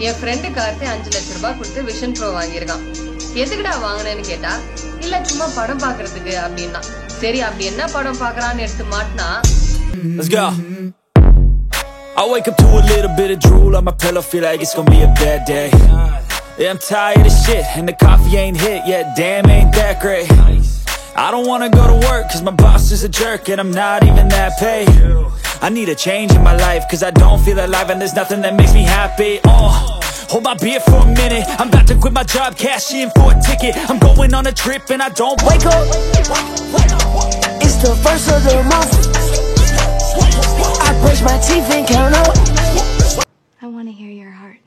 என் friend Karthi 5 லட்சம் ரூபாய் கொடுத்து விஷன் ப்ரோ வாங்கியிருக்கான். எதுக்குடா வாங்கினேன்னு கேட்டா, இல்ல சும்மா படம் பாக்குறதுக்கு அப்படின்னா. சரி அப்படி என்ன படம் பாக்குறான்னு எடுத்து மாட்டினா. Let's go. I wake up to a little bit of drool on my pillow, feel like it's gonna be a bad day. Yeah, I'm tired of shit and the coffee ain't hit yet, damn ain't that great. I don't wanna go to work cause my boss is a jerk and I'm not even that paid. I need a change in my life cause I don't feel alive and there's nothing that makes me happy. Hold my beer for a minute, I'm about to quit my job, cash in for a ticket. I'm going on a trip and I don't wake up. It's the first of the month. I brush my teeth and count up. I want to hear your heart.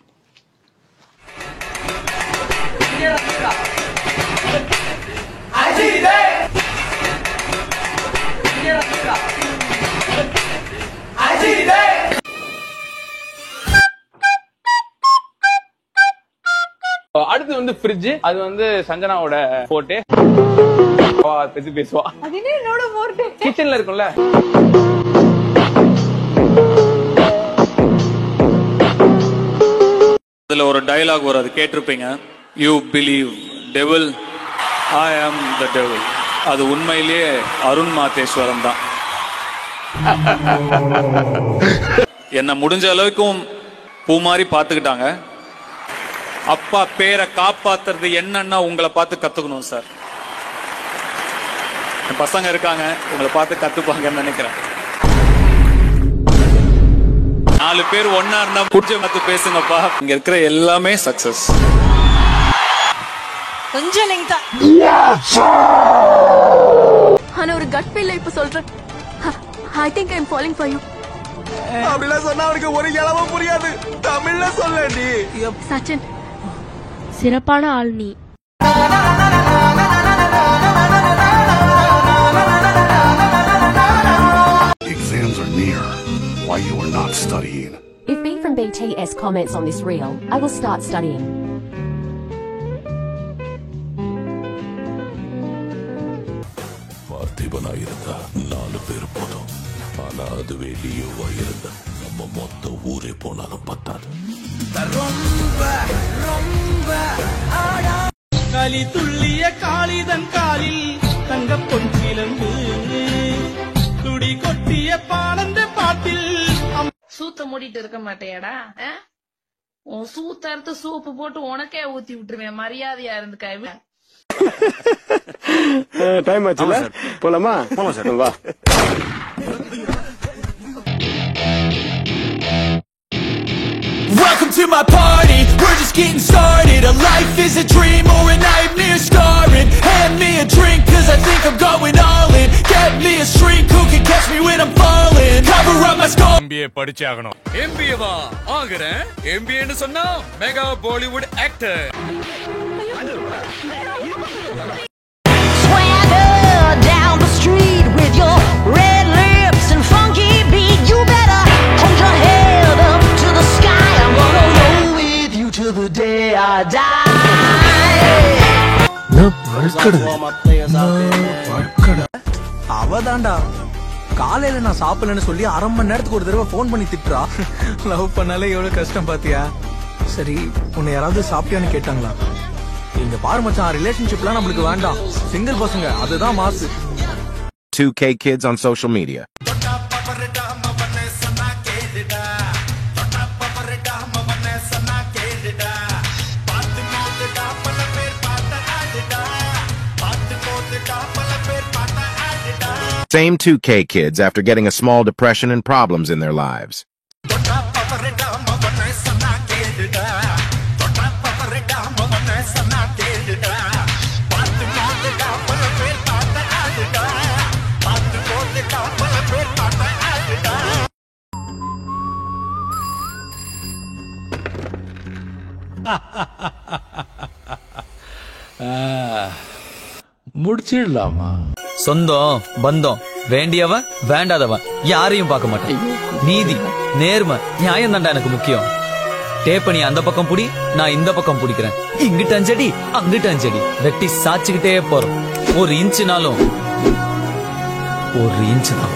அடுத்து வந்து fridge. அது வந்து சஞ்சனாவோட போட்டே பத்தி பேசுவா. கிச்சன்ல இருக்கும்ல. அதுல ஒரு டயலாக் வரும், அது கேட்டிருப்பீங்க. யூ பிலீவ் டெவில், ஐ ஆம் த டெவில். அது உண்மையிலேயே அருண் மாதேஸ்வரன் தான். என்ன முடிஞ்ச அளவுக்கும் பூ மாதிரி பாத்துக்கிட்டாங்க. அப்பா பேரை காப்பாத்துறது என்னன்னா உங்களை பார்த்து கத்துக்கணும் சார். என் பசங்க இருக்காங்க, உங்களை பார்த்து கத்துப்பாங்கன்னு நினைக்கிறேன். 4 பேர் ஒன்னா இருந்தா புடிச்ச பார்த்து பேசுங்கப்பா. இங்க இருக்கிற எல்லாமே சக்சஸ். கொஞ்சம் லெங்தா ஆனா ஒரு கட் ஃபீல்ல இப்ப சொல்றேன். I think I'm falling for you. அப்படிலாம் சொன்னா அவனுக்கு ஒரு இளவும் புரியாது. தமிழ்ல சொல்லடி. சச்சின் சிறப்பான ஆள் நீ. Exams are near. Why you are not studying? If B from BTS comments on this reel, I will start studying. பார்த்திபனாயிருந்தா 4 பேர் போதும். ஆனா அதுவே லியோவாயிருந்தா நம்ம மொத்த ஊரே போனாலும் பத்தாது. களி துள்ளிய காளிதன் காலில் தங்க பொன்சிலம்பு துடி கொட்டிய பாலந்த பாட்டில். சூத்த மூடிட்டு இருக்க மாட்டேடா. உன் சூத்த அறுத்து சூப்பு போட்டு உனக்கே ஊத்தி விட்டுருவேன். மரியாதையா இருந்துக்க. டைம் ஆச்சுல, போலாமா? போலாம் சார், வா. Welcome to my party, we're just getting started. A life is a dream or a nightmare scarring. Hand me a drink cause I think I'm going all in. Get me a shrink who can catch me when I'm falling. Cover up my skull. MBA படிச்சே ஆகணும். MBA வா ஆகுறேன். MBA ன்னு சொன்னா mega Bollywood actor. Swagger down the street with your red lips and funky beat. You better hold your head up to the sky. I'm gonna roll with you till the day I die. அவதான்டா காலையில நான் சாப்பிடலன்னு சொல்லி 1/2 மணி நேரத்துக்கு ஒரு தடவை phone பண்ணி திட்டுறா. Love பண்ணாலே எவ்வளவு கஷ்டம் பாத்தியா? சரி உன்னை யாராவது சாப்பிட்டியான்னு கேட்டாங்களா? இங்க பாரு மச்சான், ரிலேஷன்ஷிப்லாம் நம்மளுக்கு வேண்டாம். சிங்கிள் பசங்க அதுதான் மாசு. 2K kids on social media. Same 2K kids after getting a small depression and problems in their lives. முடிச்சிடலாமா? சொந்தம் பந்தம் வேண்டியவன் வேண்டாதவன் யாரையும் பார்க்க மாட்டேன். நீதி நேர்மை நியாயம் தான்டா எனக்கு முக்கியம். டேப்ப நீ அந்த பக்கம் புடி, நான் இந்த பக்கம் புடிக்கிறேன். இங்கிட்ட அஞ்சடி அங்கிட்ட அஞ்சடி வெட்டி சாச்சுக்கிட்டே போறோம். 1 இன்ச்சுனாலும் 1 இன்ச்சு தான்.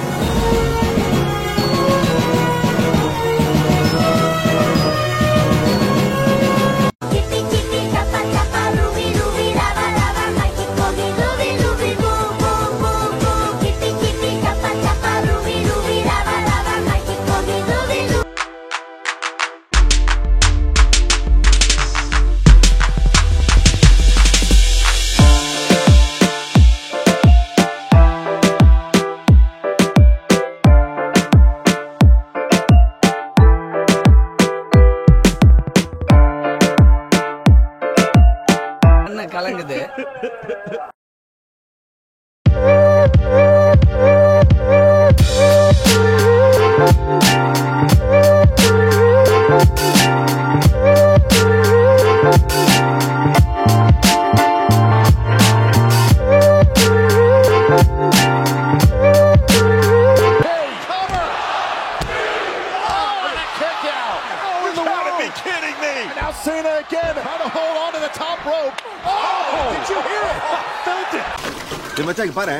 வச்சாங்க பாரு.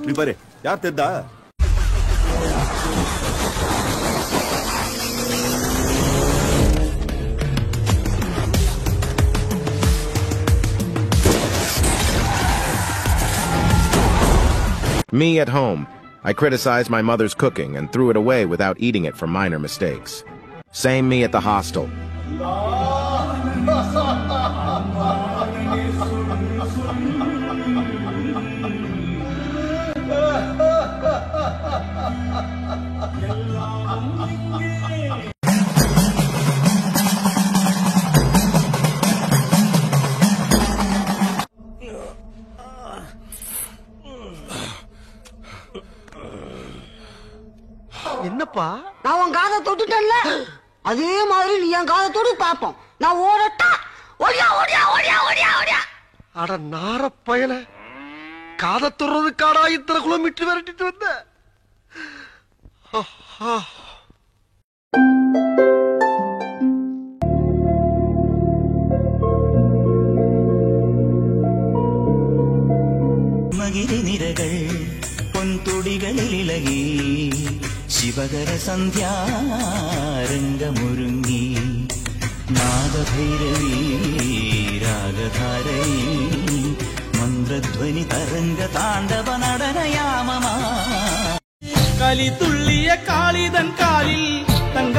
நீ பாரு யார் தெரிதா? Me at home. I criticized my mother's cooking and threw it away without eating it for minor mistakes. Same me at the hostel. என்னப்பா நான் உன் காதை தொட்டுட்டேன்ல, அதே மாதிரி நீ என் காதை தொடு பாப்போம். நான் ஓடட்டா? ஓடியா ஓடியா ஓடியா ஓடியா ஓடியா. அட நார பயல, காதை தொடுறதுக்காடா இத்தனை கிலோமீட்டர் விரட்டிட்டு வந்த? மகிழி நிறகள் பொன் துடிகளில் இலகி ಶಿವಗರ ಸಂಧ್ಯಾರಂಗ ಮುರುಂಗಿ ನಾಗಭೈರವಿ ರಾಗಧಾರೈ ಮಂದ್ರಧ್ವನಿ ತರಂಗ ತಾಂಡವ நடனயாமமா களி துள்ளிய காளிதன் காலில் தங்க